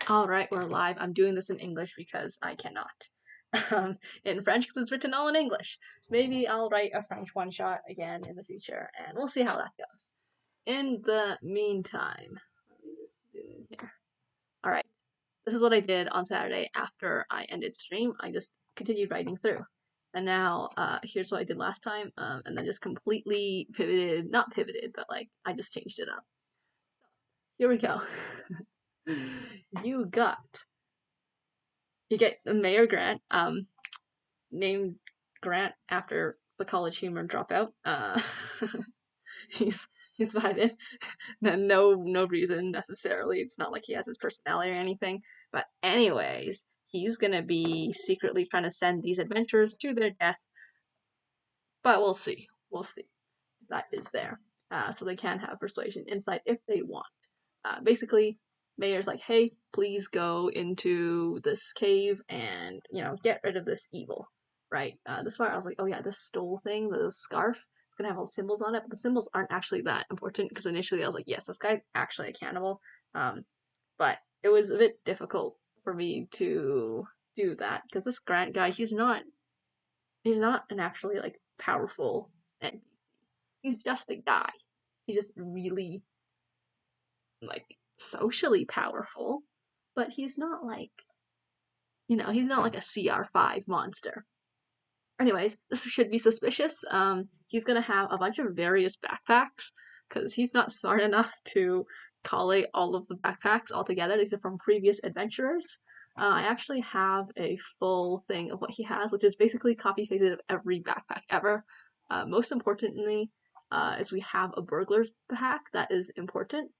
Alright, we're live. I'm doing this in English because I cannot. In French because it's written all in English. Maybe I'll write a French one-shot again in the future, and we'll see how that goes. In the meantime, let me just zoom in here. Alright, this is what I did on Saturday after I ended stream. I just continued writing through. And now, here's what I did last time, and then just completely pivoted, not pivoted, but like, I just changed it up. Here we go. You get a Mayor Grant, named Grant after the College Humor dropout. He's vibing. No reason necessarily. It's not like he has his personality or anything. But anyways, he's gonna be secretly trying to send these adventurers to their death. But we'll see. We'll see if that is there. So they can have persuasion insight if they want. Basically, Mayor's like, hey, please go into this cave and, get rid of this evil, right? This part I was like, oh yeah, this stole thing, the scarf, it's gonna have all the symbols on it, but the symbols aren't actually that important, because initially I was like, yes, this guy's actually a cannibal, but it was a bit difficult for me to do that, because this Grant guy, he's not an actually, like, powerful NPC. He's just a guy. He's just really, like, socially powerful, but he's not like, he's not like a CR5 monster. Anyways, this should be suspicious. He's gonna have a bunch of various backpacks, because he's not smart enough to collate all of the backpacks all together. These are from previous adventurers. I actually have a full thing of what he has, which is basically copy-pasted of every backpack ever. Most importantly, is we have a burglar's pack that is important.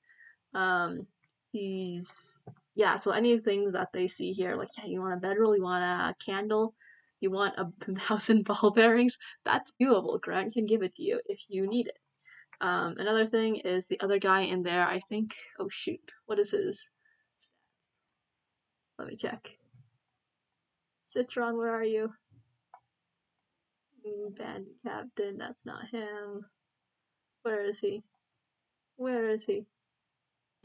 So any of the things that they see here, like, yeah, you want a bedroll, you want a candle, you want a 1,000 ball bearings, that's doable. Grant can give it to you if you need it. Another thing is the other guy in there, I think, oh shoot, what is his? Let me check. Citron, where are you? Bandit Captain, that's not him. Where is he? Where is he?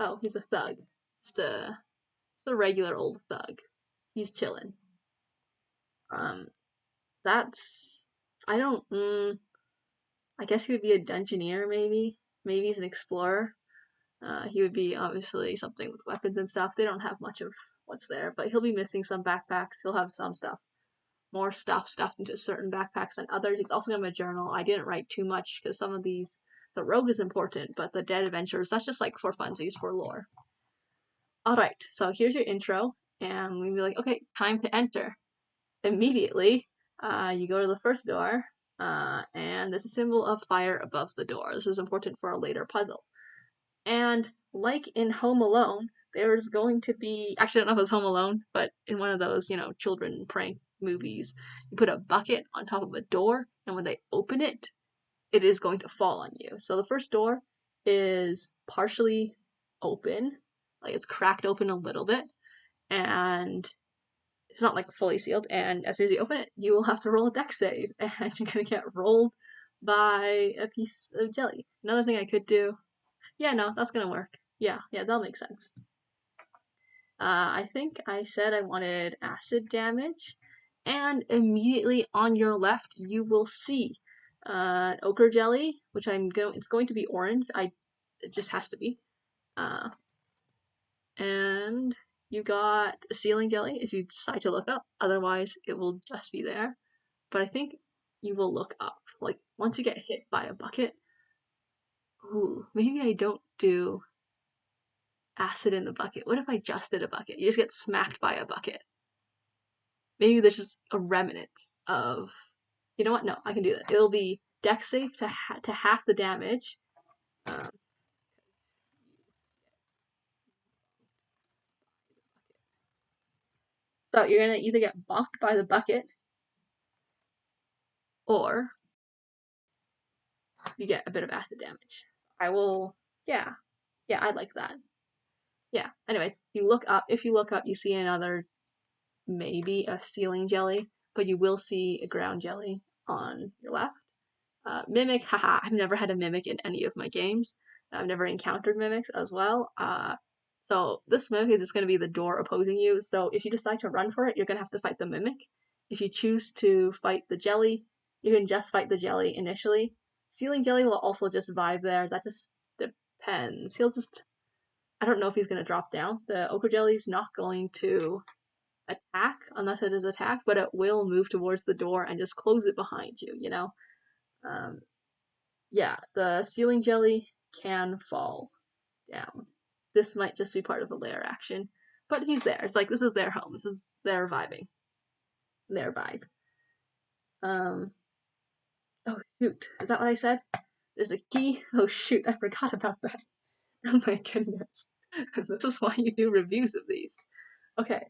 Oh, he's a thug. Just a regular old thug. He's chilling. That's, I don't, I guess he would be a dungeoneer, maybe. Maybe he's an explorer. He would be obviously something with weapons and stuff. They don't have much of what's there, but he'll be missing some backpacks. He'll have some stuff. More stuff stuffed into certain backpacks than others. He's also gonna have a journal. I didn't write too much because some of these, the rogue is important, but the dead adventures, that's just like for funsies, for lore. Alright, so here's your intro, and we'll be like, okay, time to enter. Immediately, you go to the first door, and there's a symbol of fire above the door. This is important for a later puzzle. And like in Home Alone, there's going to be, actually I don't know if it's Home Alone, but in one of those, children prank movies, you put a bucket on top of a door, and when they open it, it is going to fall on you. So the first door is partially open, like it's cracked open a little bit, and it's not like fully sealed, and as soon as you open it, you will have to roll a dex save, and you're gonna get rolled by a piece of jelly. Another thing I could do, yeah, no, that's gonna work. Yeah, that'll make sense. I think I said I wanted acid damage, and immediately on your left, you will see ochre jelly, which it's going to be orange. It just has to be. And you got a ceiling jelly if you decide to look up, otherwise it will just be there. But I think you will look up. Like, once you get hit by a bucket, ooh, maybe I don't do acid in the bucket. What if I just did a bucket? You just get smacked by a bucket. Maybe there's just a remnant of, you know what? No, I can do that. It'll be dex save to half the damage. So you're gonna either get bonked by the bucket, or you get a bit of acid damage. So I will, yeah, I like that. Yeah, anyways, you look up, if you look up, you see another, maybe a ceiling jelly, but you will see a ground jelly on your left. Mimic, haha, I've never had a mimic in any of my games. I've never encountered mimics as well. So this mimic is just going to be the door opposing you. So if you decide to run for it, you're going to have to fight the mimic. If you choose to fight the jelly, you can just fight the jelly initially. Ceiling jelly will also just vibe there. That just depends. He'll just... I don't know if he's going to drop down. The ochre jelly's not going to attack unless it is attacked, but it will move towards the door and just close it behind you, you know? Yeah, the ceiling jelly can fall down. This might just be part of the lair action, but he's there. It's like, this is their home. This is their vibing. Their vibe. Oh shoot, is that what I said? There's a key? Oh shoot, I forgot about that. Oh my goodness. This is why you do reviews of these. Okay.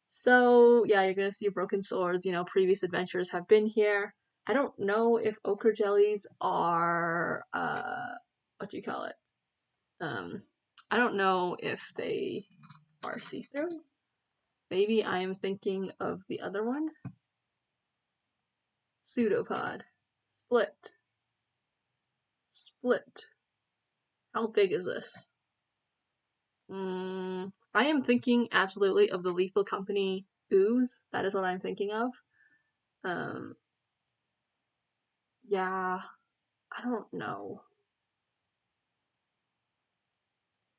So, yeah, you're gonna see broken swords. You know, previous adventures have been here. I don't know if ochre jellies are, what do you call it? I don't know if they are see-through. Maybe I am thinking of the other one. Pseudopod. Split. Split. How big is this? I am thinking absolutely of the Lethal Company ooze. That is what I'm thinking of. Yeah, I don't know.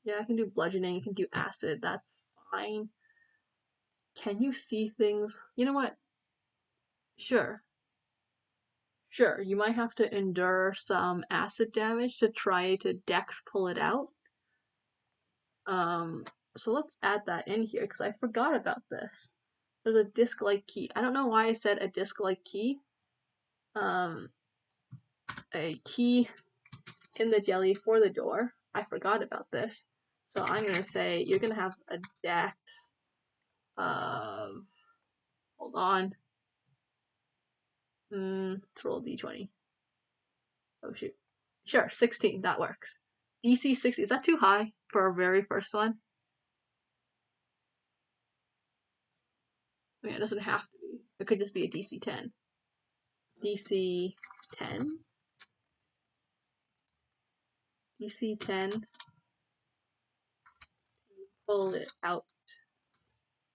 Yeah, I can do bludgeoning, I can do acid, that's fine. Can you see things? You know what? Sure. Sure, you might have to endure some acid damage to try to dex pull it out. So let's add that in here, because I forgot about this. There's a disc-like key. I don't know why I said a disc-like key. A key in the jelly for the door. I forgot about this. So I'm gonna say you're gonna have a dex of... Hold on. Let's roll d20. Oh shoot. Sure, 16, that works. DC 60, is that too high for our very first one? I mean, it doesn't have to be. It could just be a DC 10. DC 10? DC 10. Pull it out.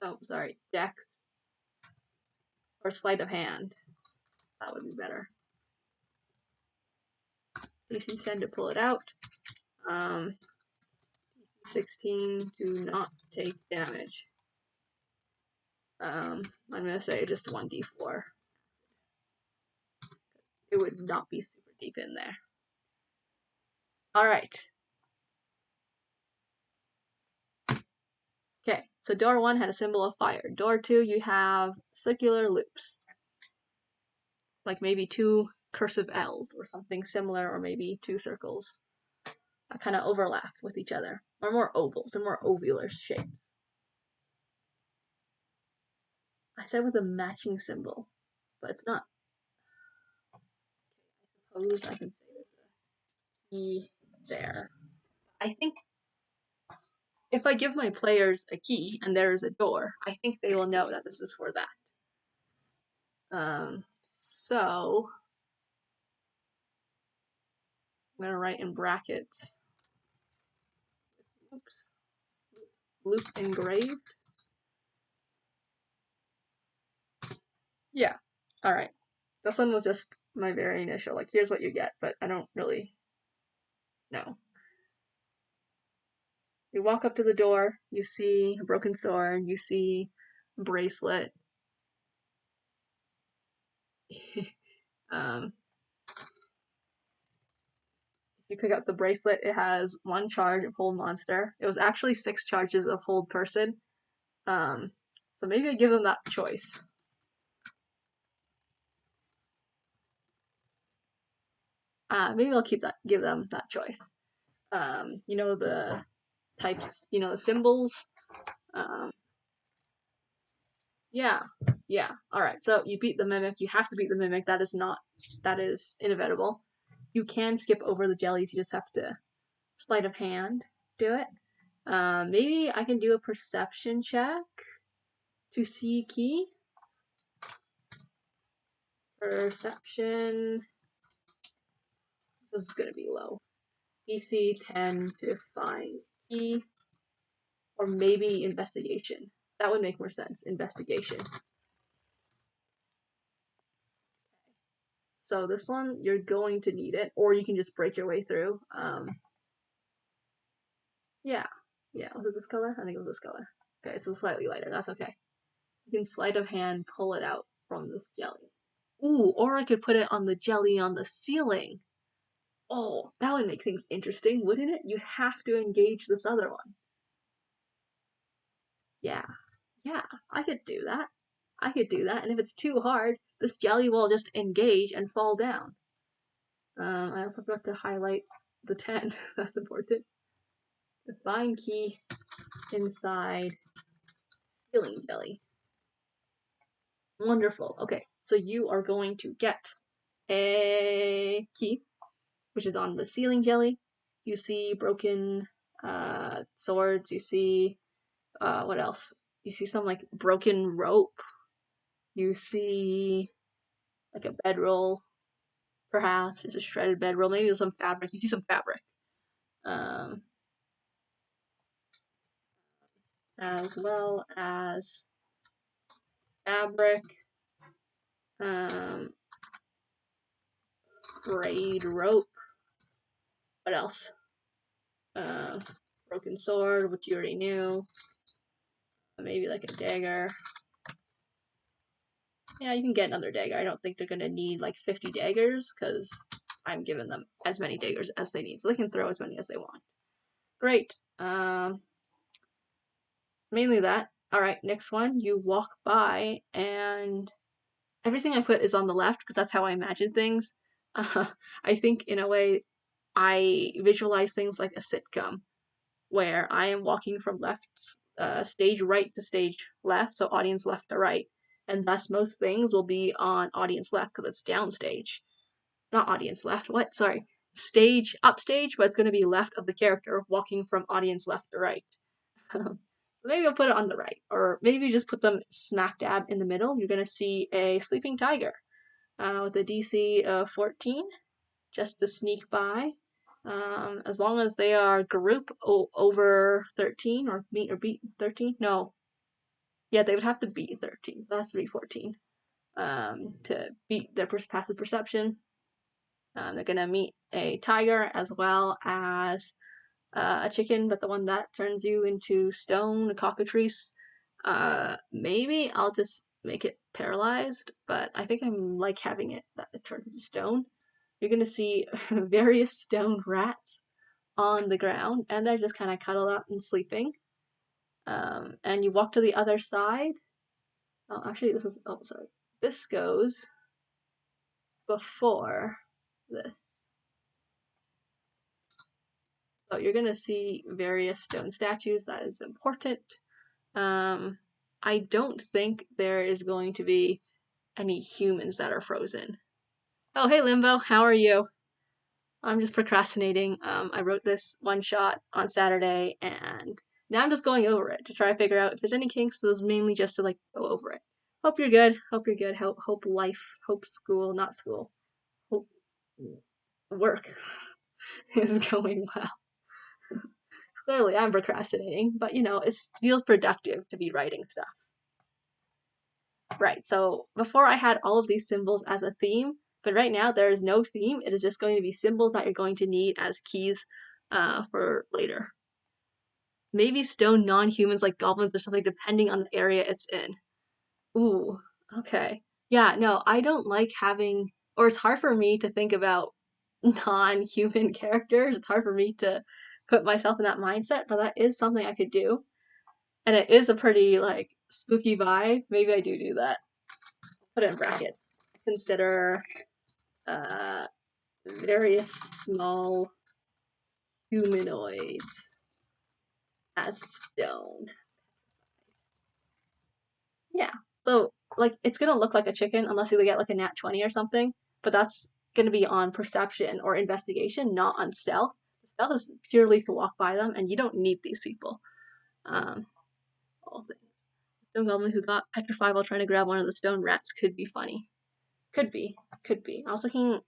Oh, sorry. Dex. Or sleight of hand. That would be better. DC 10 to pull it out. 16, do not take damage. I'm gonna say just 1d4. It would not be super deep in there. Alright. Okay, so door 1 had a symbol of fire. Door 2, you have circular loops. Like maybe 2 cursive L's or something similar, or maybe 2 circles that kind of overlap with each other. Or more ovals, and more ovular shapes. I said with a matching symbol, but it's not. I suppose I can say there's a key there. I think if I give my players a key and there is a door, I think they will know that this is for that. So I'm gonna write in brackets. Oops. Loop engraved. Yeah. Alright. This one was just my very initial, like, here's what you get, but I don't really know. You walk up to the door, you see a broken sword, you see a bracelet. If you pick up the bracelet, it has 1 charge of hold monster. It was actually 6 charges of hold person. So maybe I give them that choice. Maybe I'll give them that choice. You know the types, you know the symbols. Yeah, yeah. All right. So you beat the mimic. You have to beat the mimic. That is inevitable. You can skip over the jellies. You just have to sleight of hand do it. Maybe I can do a perception check to see key. Perception. This is gonna be low. DC 10 to find key. Or maybe investigation. That would make more sense. Investigation. So this one, you're going to need it, or you can just break your way through. Yeah. Yeah, was it this color? I think it was this color. Okay, so slightly lighter. That's okay. You can sleight of hand pull it out from this jelly. Ooh, or I could put it on the jelly on the ceiling. Oh, that would make things interesting, wouldn't it? You have to engage this other one. Yeah. Yeah, I could do that. I could do that, and if it's too hard, this jelly will just engage and fall down. I also forgot to highlight the 10. That's important. Define key inside ceiling jelly. Wonderful. Okay, so you are going to get a key, which is on the ceiling jelly. You see broken swords. You see what else? You see some like broken rope. You see like a bedroll, perhaps. It's a shredded bedroll. Maybe some fabric. You see some fabric. As well as fabric, frayed rope. What else? Broken sword, which you already knew. Maybe like a dagger. Yeah, you can get another dagger. I don't think they're gonna need like 50 daggers because I'm giving them as many daggers as they need, so they can throw as many as they want. Great. Mainly that. All right, next one. You walk by and everything I put is on the left because that's how I imagine things. I think in a way I visualize things like a sitcom where I am walking from left stage right to stage left, so audience left to right, and thus most things will be on audience left because it's downstage. Not audience left. What? Sorry. Stage upstage, but it's going to be left of the character walking from audience left to right. So maybe I'll put it on the right, or maybe just put them smack dab in the middle. You're going to see a sleeping tiger with a DC of 14 just to sneak by. As long as they are group over 13 or meet or beat 13. No. Yeah, they would have to beat 13. That has to be 14 to beat their passive perception. They're going to meet a tiger as well as a chicken, but the one that turns you into stone, a cockatrice. Maybe I'll just make it paralyzed, but I think I'm like having it that it turns into stone. You're gonna see various stone rats on the ground, and they're just kind of cuddled up and sleeping. And you walk to the other side. Oh, actually, this is. Oh, sorry. This goes before this. So you're gonna see various stone statues. That is important. I don't think there is going to be any humans that are frozen. Oh, hey Limbo, how are you? I'm just procrastinating. I wrote this one shot on Saturday, and now I'm just going over it to try to figure out if there's any kinks. So it was mainly just to like go over it. Hope you're good. Hope you're good. Hope life. Hope school, not school. Hope work is going well. Clearly, I'm procrastinating, but you know, it feels productive to be writing stuff. Right, so before I had all of these symbols as a theme, but right now there is no theme. It is just going to be symbols that you're going to need as keys for later. Maybe stone non-humans like goblins or something, depending on the area it's in. Ooh, okay. Yeah, no, I don't like having, or it's hard for me to think about non-human characters. It's hard for me to put myself in that mindset, but that is something I could do. And it is a pretty, like, spooky vibe. Maybe I do that. Put it in brackets. Consider various small humanoids as stone. Yeah. So, like, it's gonna look like a chicken unless you get, like, a nat 20 or something, but that's gonna be on perception or investigation, not on stealth. Stealth is purely to walk by them, and you don't need these people. All things. Stone goblin who got petrified while trying to grab one of the stone rats could be funny. Could be. Could be. I was thinking,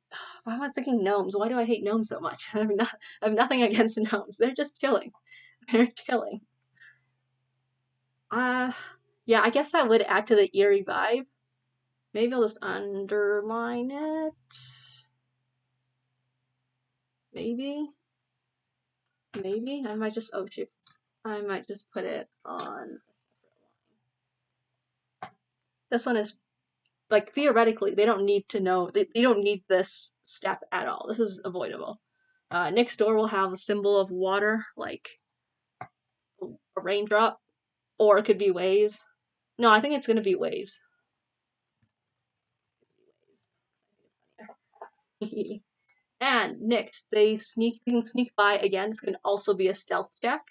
why was I thinking gnomes? Why do I hate gnomes so much? I have nothing against gnomes. They're just chilling. They're chilling. Yeah, I guess that would add to the eerie vibe. Maybe I'll just underline it. Maybe. Maybe. I might just, oh shoot. I might just put it on. This one is, like, theoretically, they don't need to know, they don't need this step at all. This is avoidable. Next door will have a symbol of water, like a raindrop, or it could be waves. No, I think it's gonna be waves. And next, they can sneak by again. This can also be a stealth check.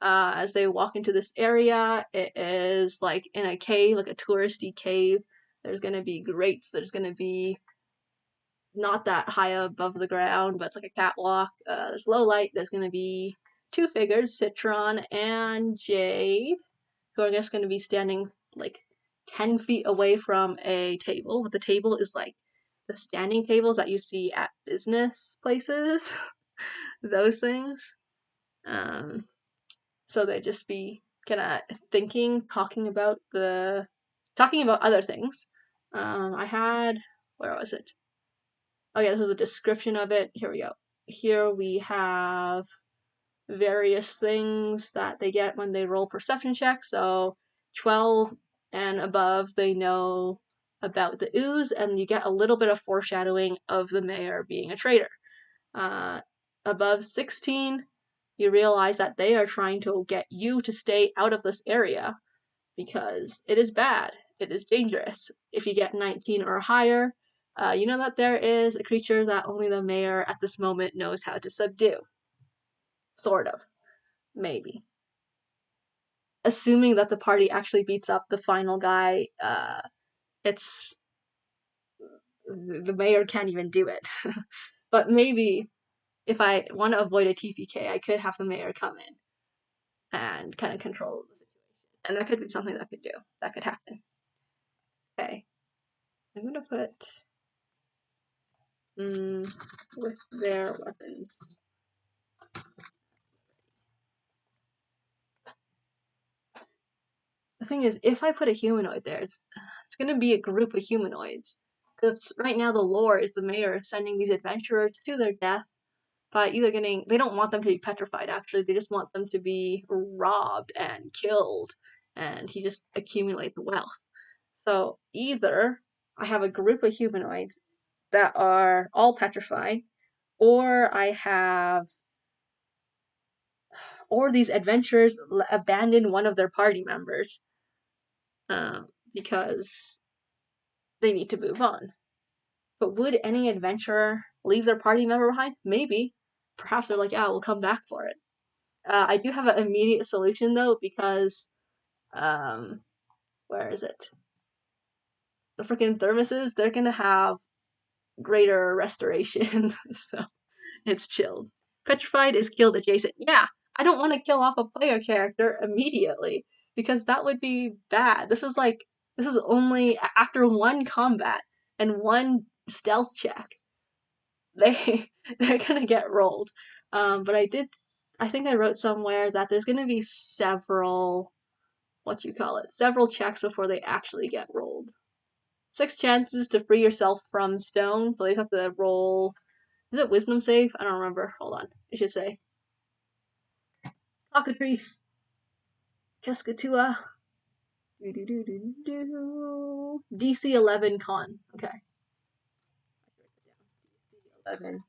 As they walk into this area, it is like in a cave, like a touristy cave. There's gonna be grates. There's gonna be not that high above the ground, but it's like a catwalk. There's low light. There's gonna be two figures, Citron and Jade, who are just gonna be standing like 10 feet away from a table. But the table is like the standing tables that you see at business places, those things. Um, so they just be kind of thinking, talking about other things. I had, where was it? Oh yeah, this is a description of it. Here we go. Here we have various things that they get when they roll perception checks. So 12 and above, they know about the ooze, and you get a little bit of foreshadowing of the mayor being a traitor. Uh, Above 16, you realize that they are trying to get you to stay out of this area because it is bad. It is dangerous. If you get 19 or higher, you know that there is a creature that only the mayor at this moment knows how to subdue. Sort of. Maybe. Assuming that the party actually beats up the final guy, it's the mayor can't even do it. But maybe if I want to avoid a TPK, I could have the mayor come in and kind of control the situation. And that could be something that could happen. Okay. I'm gonna put with their weapons. The thing is, if I put a humanoid there, it's gonna be a group of humanoids. Because right now the lore is the mayor is sending these adventurers to their death by either they don't want them to be petrified actually, they just want them to be robbed and killed, and he just accumulates wealth. So either I have a group of humanoids that are all petrified, or or these adventurers abandon one of their party members because they need to move on. But would any adventurer leave their party member behind? Maybe. Perhaps they're like, yeah, we'll come back for it. I do have an immediate solution though, because where is it? The freaking thermoses, they're gonna have greater restoration, so it's chilled. Petrified is killed adjacent. Yeah, I don't want to kill off a player character immediately because that would be bad. This is only after one combat and one stealth check. They're gonna get rolled. But I think I wrote somewhere that there's gonna be several several checks before they actually get rolled. 6 chances to free yourself from stone, so you just have to roll. Is it wisdom save? I don't remember. Hold on. It should say. Cockatrice. Cascatua. DC 11 con. Okay. 11.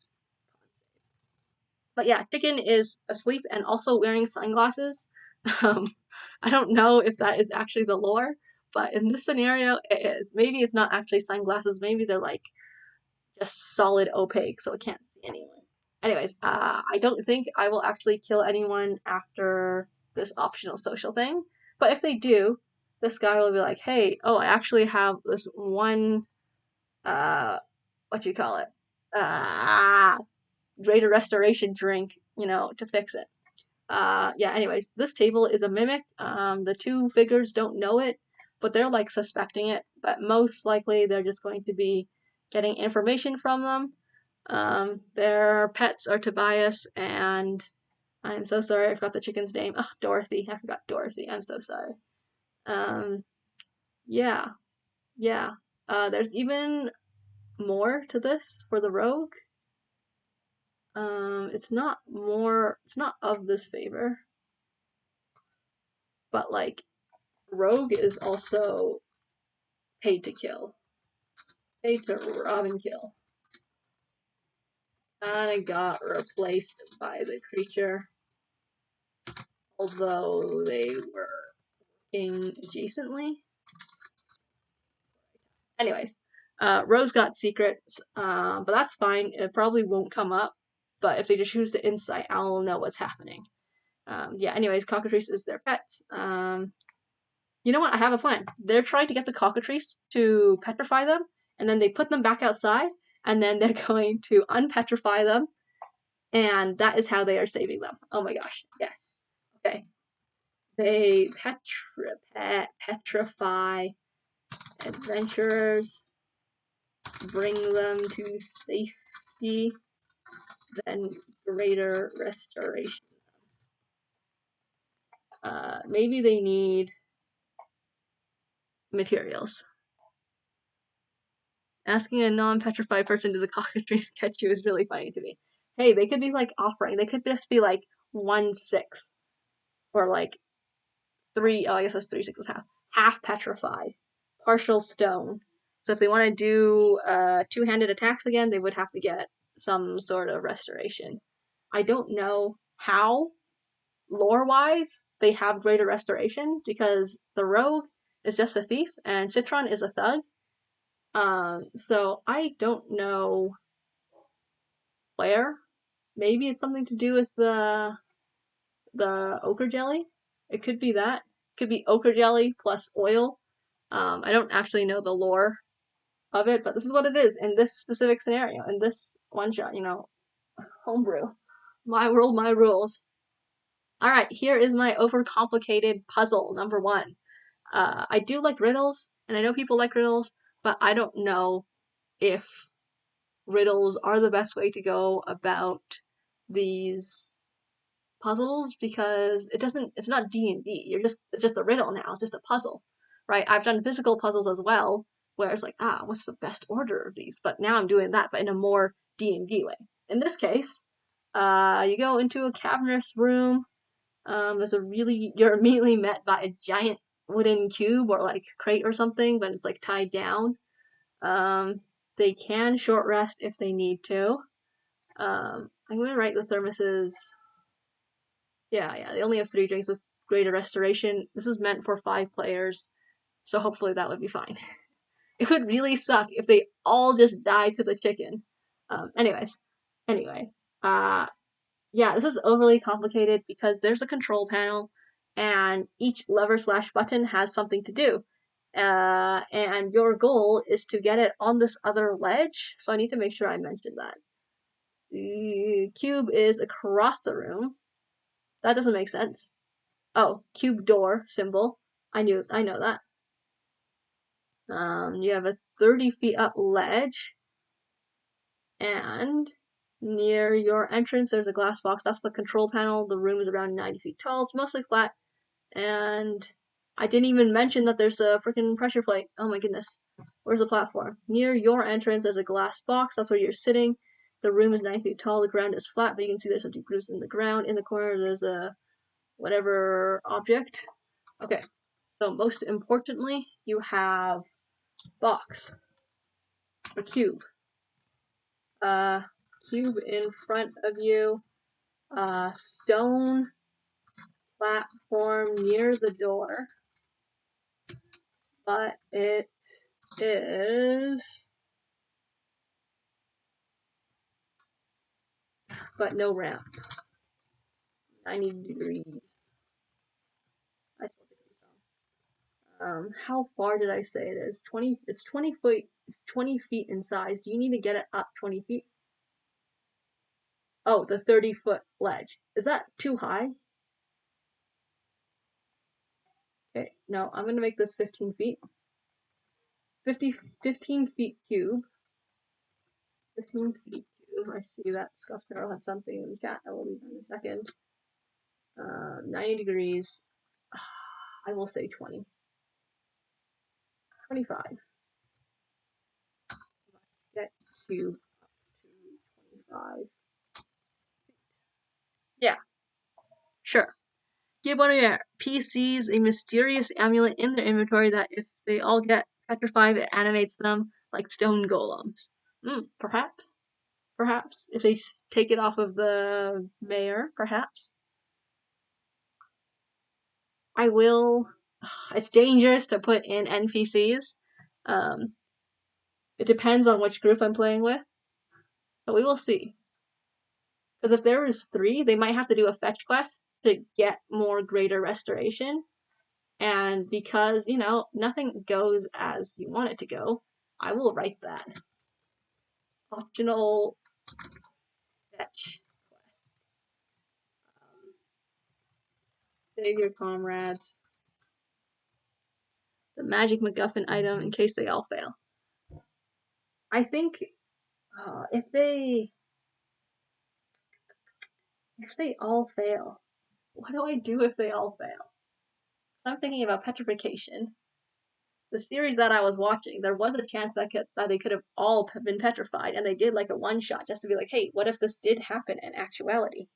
But yeah, Chicken is asleep and also wearing sunglasses. Um, I don't know if that is actually the lore, but in this scenario, it is. Maybe it's not actually sunglasses. Maybe they're like just solid opaque, so it can't see anyone. Anyways, I don't think I will actually kill anyone after this optional social thing. But if they do, this guy will be like, hey, oh, I actually have this one, what you call it? Greater restoration drink, to fix it. Yeah, anyways, this table is a mimic. The two figures don't know it, but they're like suspecting it. But most likely they're just going to be getting information from them. Their pets are Tobias and I'm so sorry, I forgot the chicken's name. Oh, Dorothy. I forgot Dorothy. I'm so sorry. Yeah, yeah. There's even more to this for the rogue. It's not of this favor, but like rogue is also paid to kill, paid to rob and kill. And it got replaced by the creature, although they were working adjacently. Anyways, Rose got secrets, but that's fine. It probably won't come up, but if they just choose to insight, I'll know what's happening. Yeah, anyways, cockatrice is their pet. You know what? I have a plan. They're trying to get the cockatrice to petrify them, and then they put them back outside, and then they're going to unpetrify them, and that is how they are saving them. Oh my gosh, yes. Okay. They petrify adventurers, bring them to safety, then greater restoration. Maybe they need materials. Asking a non-petrified person to the cockatrice catch you is really funny to me. Hey, they could be like offering. They could just be like 1/6, or like 3. Oh, I guess that's 3/6 half petrified, partial stone. So if they want to do two-handed attacks again, they would have to get some sort of restoration. I don't know how, lore-wise, they have greater restoration, because the rogue is just a thief and Citron is a thug. So I don't know where. Maybe it's something to do with the ochre jelly. It could be that. It could be ochre jelly plus oil. I don't actually know the lore of it, but this is what it is in this specific scenario, in this one shot, homebrew. My world, my rules. Alright, here is my overcomplicated puzzle, number 1. I do like riddles, and I know people like riddles, but I don't know if riddles are the best way to go about these puzzles, because it's not D&D. It's just a riddle now, it's just a puzzle, right? I've done physical puzzles as well, where it's like, what's the best order of these? But now I'm doing that, but in a more D&D way. In this case, you go into a cavernous room. You're immediately met by a giant wooden cube or like crate or something, but it's like tied down. They can short rest if they need to. I'm gonna write the thermoses. Yeah, they only have 3 drinks with greater restoration. This is meant for 5 players, so hopefully that would be fine. It would really suck if they all just died to the chicken. Anyway, yeah, this is overly complicated because there's a control panel, and each lever/button has something to do. And your goal is to get it on this other ledge, so I need to make sure I mention that. The cube is across the room. That doesn't make sense. Oh, cube door symbol. I know that. You have a 30 feet up ledge, and near your entrance there's a glass box. That's the control panel. The room is around 90 feet tall. It's mostly flat, and I didn't even mention that there's a freaking pressure plate. Oh my goodness. Where's the platform? Near your entrance there's a glass box. That's where you're sitting. The room is 9 feet tall. The ground is flat, but you can see there's some deep grooves in the ground. In the corner there's a whatever object. Okay, so most importantly, you have box, a cube. Cube in front of you, stone platform near the door, but it is, but no ramp. 90 degrees. I told you. How far did I say it is? 20. It's 20 feet. 20 feet in size. Do you need to get it up 20 feet? Oh, the 30-foot ledge. Is that too high? Okay, no, I'm gonna make this 15 feet. 15 feet cube. 15 feet cube. I see that Scuffed Arrow had something in the chat. I will leave in a second. 90 degrees. I will say 20. 25. Get cube up to 25. Yeah, sure. Give one of your PCs a mysterious amulet in their inventory that if they all get petrified, it animates them like stone golems. Perhaps. Perhaps. If they take it off of the mayor, perhaps. I will. It's dangerous to put in NPCs. It depends on which group I'm playing with, but we will see. Because if there is 3, they might have to do a fetch quest to get more greater restoration. And because, nothing goes as you want it to go, I will write that. Optional fetch quest. Save your comrades. The magic MacGuffin item in case they all fail. I think if they all fail, what do I do if they all fail? So I'm thinking about petrification. The series that I was watching, there was a chance that they could have all been petrified, and they did like a one-shot just to be like, hey, what if this did happen in actuality?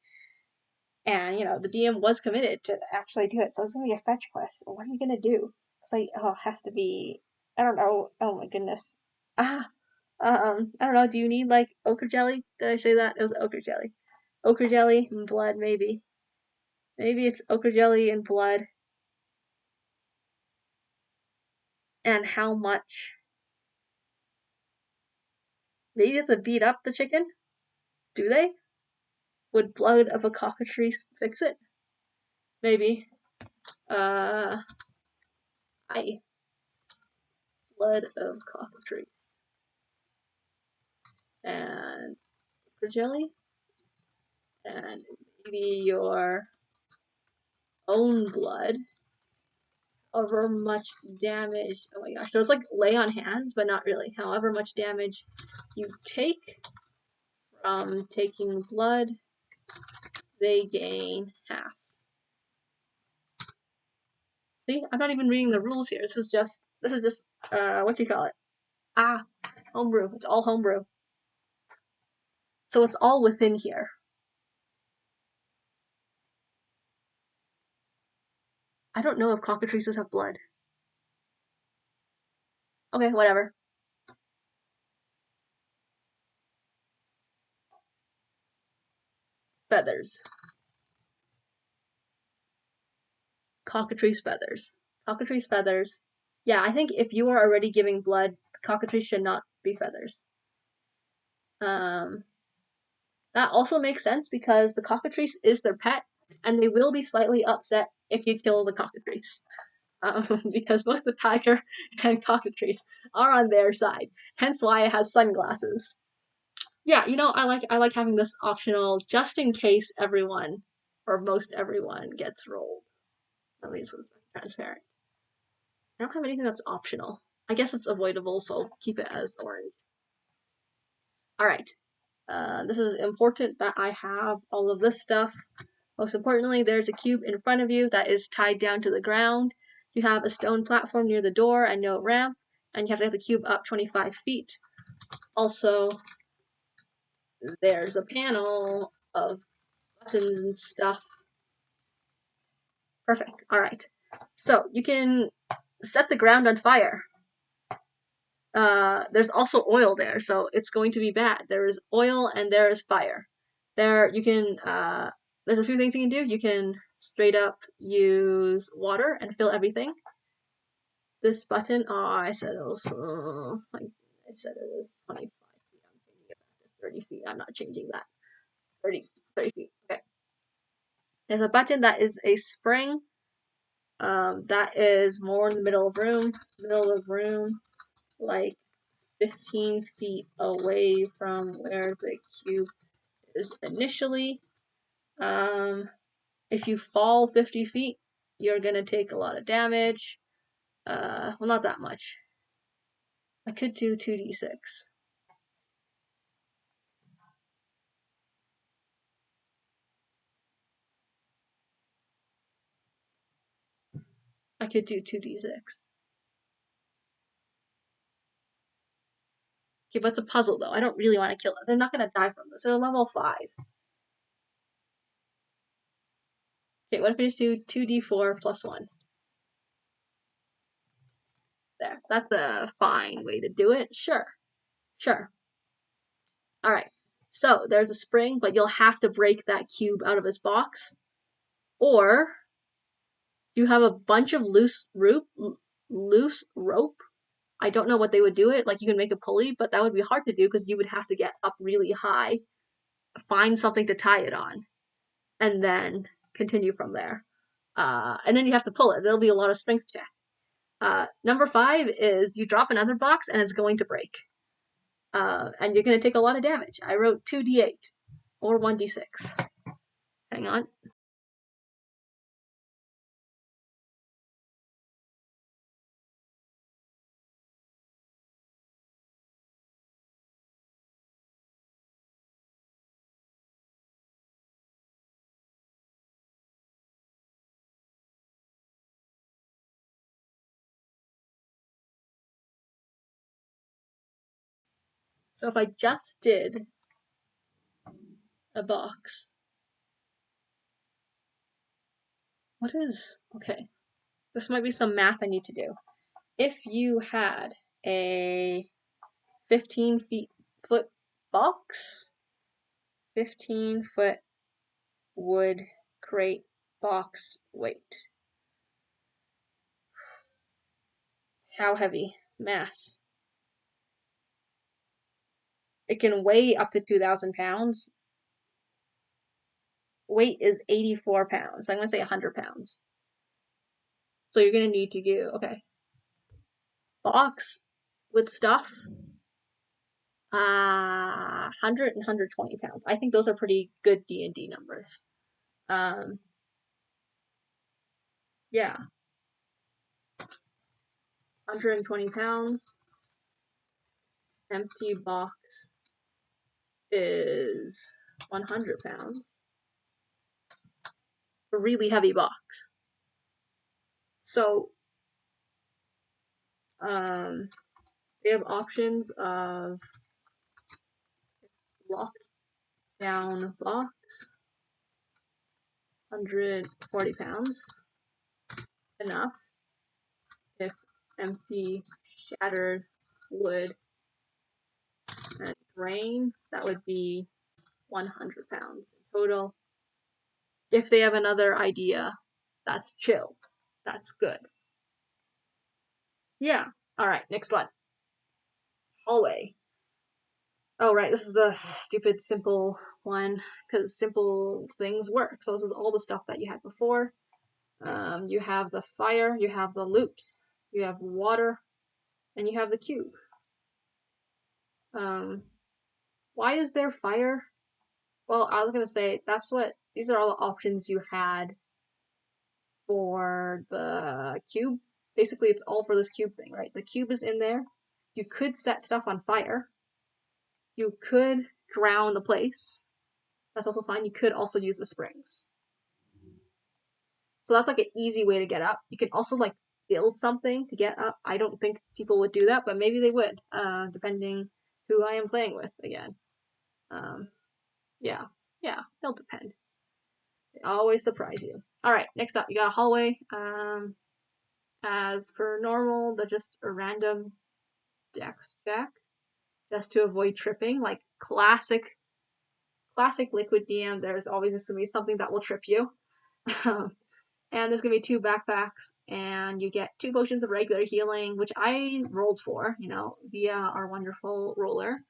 And, the DM was committed to actually do it, so it's going to be a fetch quest. What are you going to do? It's like, it has to be, I don't know, oh my goodness. I don't know, do you need, like, ochre jelly? Did I say that? It was ochre jelly. Ochre jelly and blood, maybe. Maybe it's ochre jelly and blood. And how much? Maybe you have to beat up the chicken? Do they? Would blood of a cockatrice fix it? Maybe. I blood of cockatrice. And ochre jelly? And maybe your own blood. However much damage. Oh my gosh. So it's like lay on hands, but not really. However much damage you take from taking blood, they gain half. See, I'm not even reading the rules here. This is just what you call it? Homebrew. It's all homebrew. So it's all within here. I don't know if cockatrices have blood. Okay, whatever. Feathers. Cockatrice feathers. Cockatrice feathers. Yeah, I think if you are already giving blood, cockatrice should not be feathers. That also makes sense because the cockatrice is their pet, and they will be slightly upset if you kill the cockatrice. Because both the tiger and cockatrice are on their side. Hence why it has sunglasses. Yeah, I like having this optional just in case everyone or most everyone gets rolled. At least with transparent. I don't have anything that's optional. I guess it's avoidable, so I'll keep it as orange. Alright. This is important that I have all of this stuff. Most importantly, there's a cube in front of you that is tied down to the ground. You have a stone platform near the door and no ramp, and you have to get the cube up 25 feet. Also, there's a panel of buttons and stuff. Perfect. Alright. So, you can set the ground on fire. There's also oil there, so it's going to be bad. There is oil and there is fire. There's a few things you can do. You can straight up use water and fill everything. This button, I said it was 25 feet. I'm changing it back to 30 feet. I'm not changing that. 30 feet. Okay. There's a button that is a spring. That is more in the middle of room, like 15 feet away from where the cube is initially. If you fall 50 feet, you're gonna take a lot of damage. Well, not that much. I could do 2d6. I could do 2d6. Okay, but it's a puzzle though. I don't really want to kill it. They're not gonna die from this. They're level 5. Okay, what if we just do 2d4 plus 1? There. That's a fine way to do it. Sure. Sure. Alright. So, there's a spring, but you'll have to break that cube out of its box. Or, you have a bunch of loose rope. I don't know what they would do it. Like, you can make a pulley, but that would be hard to do because you would have to get up really high, find something to tie it on, and then continue from there. And then you have to pull it. There'll be a lot of strength check. Number 5 is you drop another box and it's going to break. And you're going to take a lot of damage. I wrote 2d8 or 1d6. Hang on. So if I just did a box, what is, okay, this might be some math I need to do. If you had a 15 foot box, 15-foot wood crate box weight. How heavy? Mass. It can weigh up to 2,000 pounds. Weight is 84 pounds. I'm going to say 100 pounds. So you're going to need to do, okay. Box with stuff. 100 and 120 pounds. I think those are pretty good D&D numbers. Yeah. 120 pounds. Empty box is 100 pounds. A really heavy box. So, they have options of locked down box, 140 pounds, enough. If empty, shattered wood and grain, that would be 100 pounds in total. If they have another idea, that's chill. That's good. Yeah. Alright, next one. Hallway. Oh, right, this is the stupid simple one, because simple things work. So this is all the stuff that you had before. You have the fire, you have the loops, you have water, and you have the cube. Why is there fire? Well, I was gonna say, these are all the options you had for the cube. Basically, it's all for this cube thing, right? The cube is in there. You could set stuff on fire. You could drown the place. That's also fine. You could also use the springs. So that's like an easy way to get up. You can also like build something to get up. I don't think people would do that, but maybe they would, depending who I am playing with again. Yeah, it'll depend. They always surprise you. Alright, next up, you got a hallway. As per normal, they're just a random dex check, just to avoid tripping. Like classic liquid DM, there's always just gonna be something that will trip you. And there's gonna be 2 backpacks, and you get 2 potions of regular healing, which I rolled for, via our wonderful roller.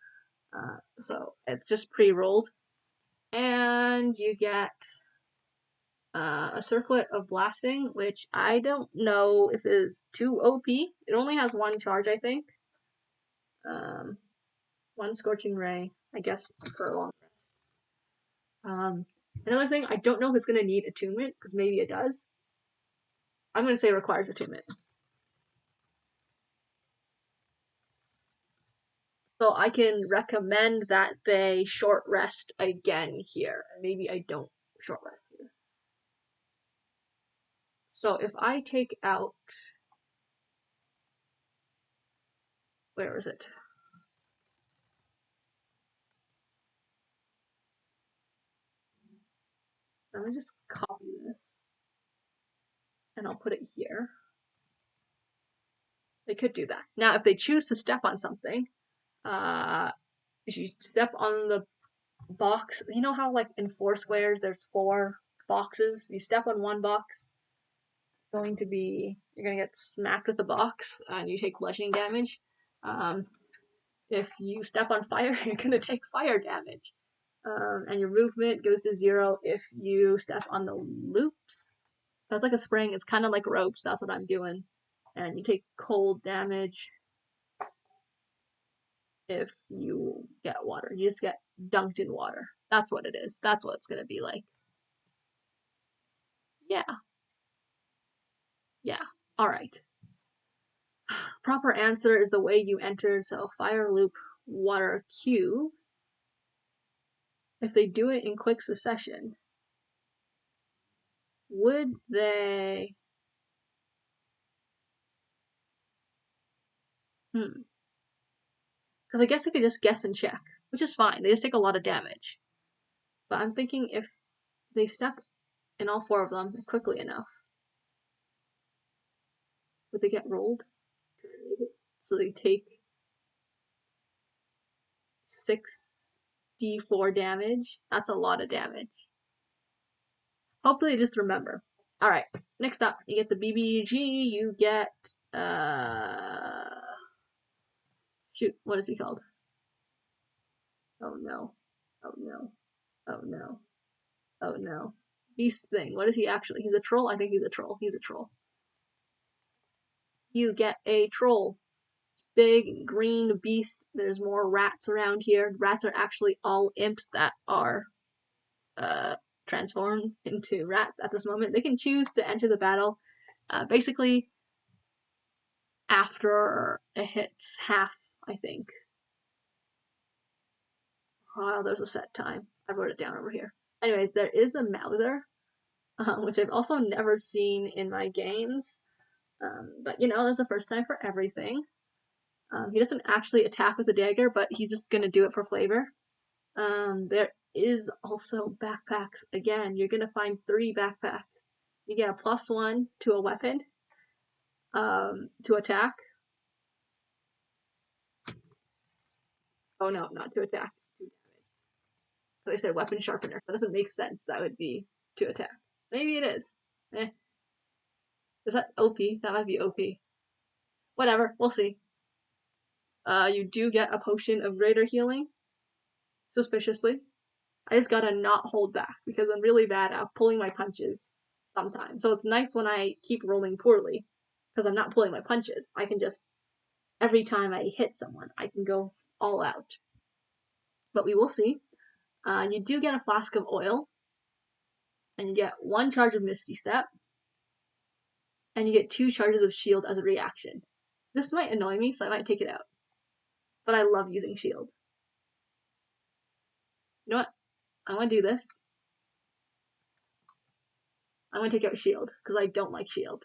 So it's just pre-rolled. And you get a circlet of blasting, which I don't know if is too OP. It only has 1 charge, I think. 1 scorching ray, I guess, for a long rest. Another thing, I don't know if it's gonna need attunement, because maybe it does. I'm gonna say it requires attunement. So I can recommend that they short rest again here. Maybe I don't short rest here. So if I take out, where is it? I'm gonna just copy this and I'll put it here. They could do that. Now, if they choose to step on something, if you step on the box, you know how like in 4 squares there's 4 boxes? If you step on one box, it's going to be, you're gonna get smacked with the box and you take bludgeoning damage. If you step on fire, you're gonna take fire damage. And your movement goes to 0 if you step on the loops. That's like a spring, it's kind of like ropes, that's what I'm doing. And you take cold damage if you get water. You just get dunked in water. That's what it is. That's what it's gonna be like. Yeah. Yeah. Alright. Proper answer is the way you enter, so fire loop, water cube. If they do it in quick succession, would they... Because I guess they could just guess and check, which is fine. They just take a lot of damage. But I'm thinking if they step in all 4 of them quickly enough, would they get rolled? So they take 6d4 damage. That's a lot of damage. Hopefully just remember. Alright, next up, you get the BBG, you get, shoot, what is he called? Oh no. Oh no. Oh no. Oh no. Beast thing. What is he actually? He's a troll? I think he's a troll. He's a troll. You get a troll. Big green beast. There's more rats around here. Rats are actually all imps that are transformed into rats at this moment. They can choose to enter the battle basically after it hits half, I think. Oh, there's a set time. I wrote it down over here. Anyways, there is a Mouther, which I've also never seen in my games. But you know, there's a first time for everything. He doesn't actually attack with a dagger, but he's just gonna do it for flavor. There is also backpacks. Again, you're gonna find 3 backpacks. You get a +1 to a weapon, to attack. Oh no, not to attack. So they said weapon sharpener. That doesn't make sense. That would be to attack. Maybe it is. Eh. Is that OP? That might be OP. Whatever, we'll see. You do get a potion of greater healing. Suspiciously. I just gotta not hold back because I'm really bad at pulling my punches sometimes. So it's nice when I keep rolling poorly because I'm not pulling my punches. I can just, every time I hit someone, I can go all out. But we will see. You do get a flask of oil, and you get 1 charge of Misty Step, and you get 2 charges of shield as a reaction. This might annoy me, so I might take it out. But I love using shield. You know what? I'm gonna do this. I'm gonna take out shield, because I don't like shield.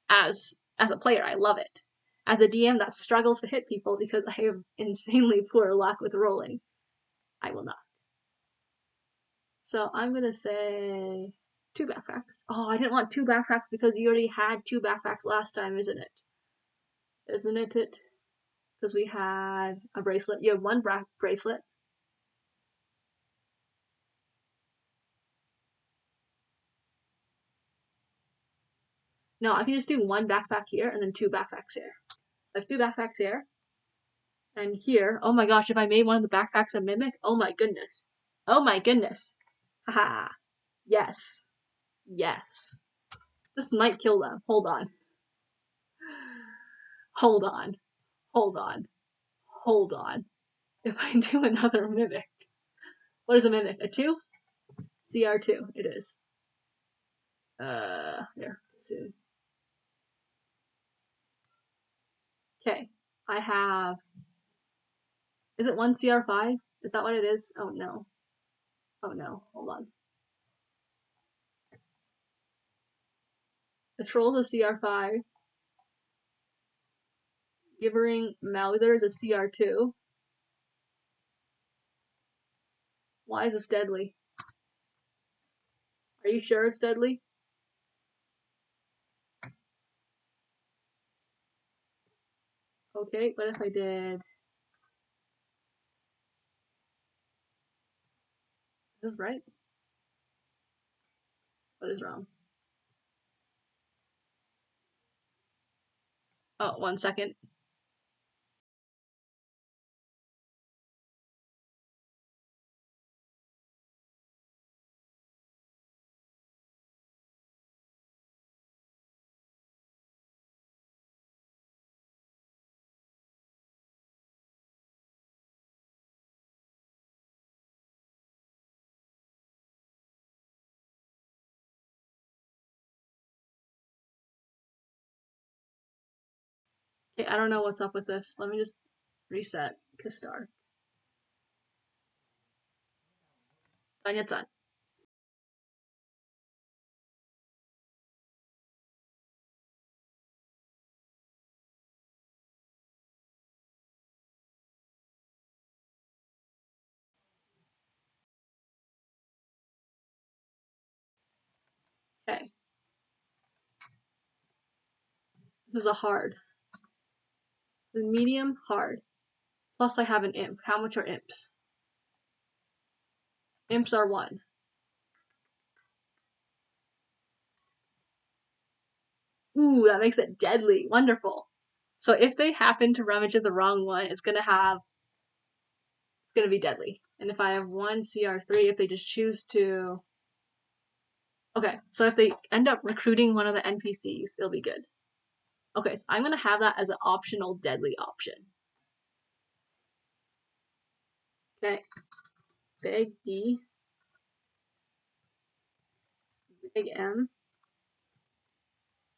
As a player, I love it. As a DM that struggles to hit people because I have insanely poor luck with rolling, I will not. So I'm gonna say 2 backpacks. Oh, I didn't want 2 backpacks because you already had 2 backpacks last time, isn't it? Isn't it? Because we had a bracelet. You have 1 bracelet. No, I can just do 1 backpack here and then 2 backpacks here. I have 2 backpacks here. And here, oh my gosh, if I made one of the backpacks a mimic, oh my goodness. Oh my goodness. Haha. Yes. Yes. This might kill them. Hold on. Hold on. Hold on. Hold on. If I do another mimic. What is a mimic? A 2? CR2. It is. There. Soon. Okay. I have... Is it 1 CR5? Is that what it is? Oh no. Oh no. Hold on. The troll's a CR5. Gibbering Mouther is a CR2. Why is this deadly? Are you sure it's deadly? Okay, what if I did... Is this right? What is wrong? Oh, 1 second. Okay, I don't know what's up with this. Let me just reset Kistar. Done yet done. Okay. This is a hard. This is medium, hard. Plus I have an imp. How much are imps? Imps are 1. Ooh, that makes it deadly. Wonderful. So if they happen to rummage at the wrong one, it's gonna be deadly. And if I have 1 CR3, if they just choose to... Okay, so if they end up recruiting one of the NPCs, it'll be good. Okay, so I'm gonna have that as an optional deadly option. Okay. Big D. Big M.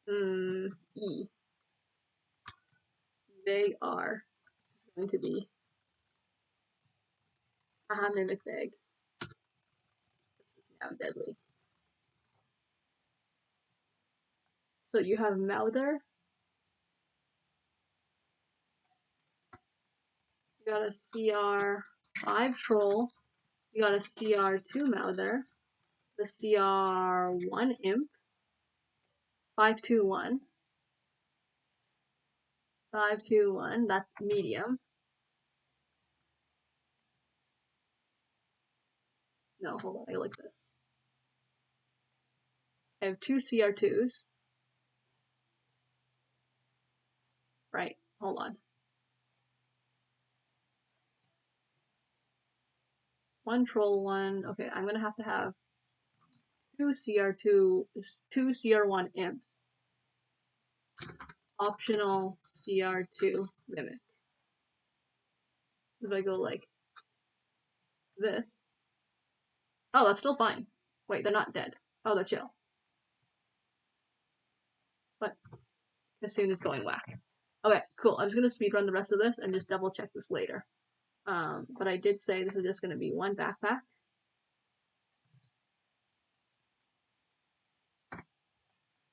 E. Big R is going to be mimic big. This is now deadly. So you have Mouther. You got a CR5 Troll. You got a CR2 Mouther. The CR1 Imp. 521. 521. That's medium. No, hold on. I like this. I have 2 CR2s. Right. Hold on. 1 Troll, 1. Okay, I'm gonna have to have 2 CR2, 2 CR1 Imps. Optional CR2 Mimic. If I go like this. Oh, that's still fine. Wait, they're not dead. Oh, they're chill. But as soon as going whack. Okay, cool. I'm just gonna speedrun the rest of this and just double check this later. But I did say this is just gonna be 1 backpack.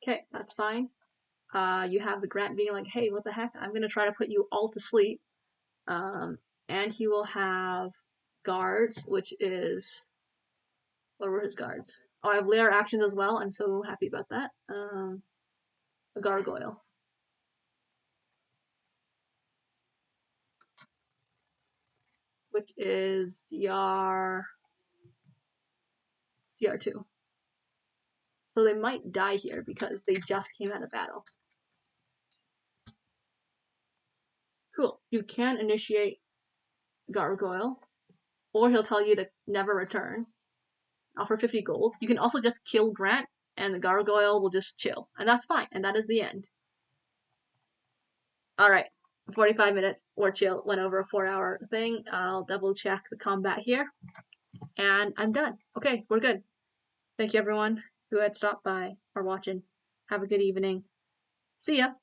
Okay, that's fine. You have the Grant being like, hey, what the heck? I'm gonna try to put you all to sleep. And he will have guards, which is... What were his guards? Oh, I have layer actions as well. I'm so happy about that. A gargoyle. Which is CR2. So they might die here because they just came out of battle. Cool. You can initiate gargoyle, or he'll tell you to never return. Offer 50 gold. You can also just kill Grant, and the gargoyle will just chill. And that's fine. And that is the end. Alright. 45 minutes or chill. Went over a 4-hour thing. I'll double check the combat here. And I'm done. Okay, we're good. Thank you everyone who had stopped by or watching. Have a good evening. See ya.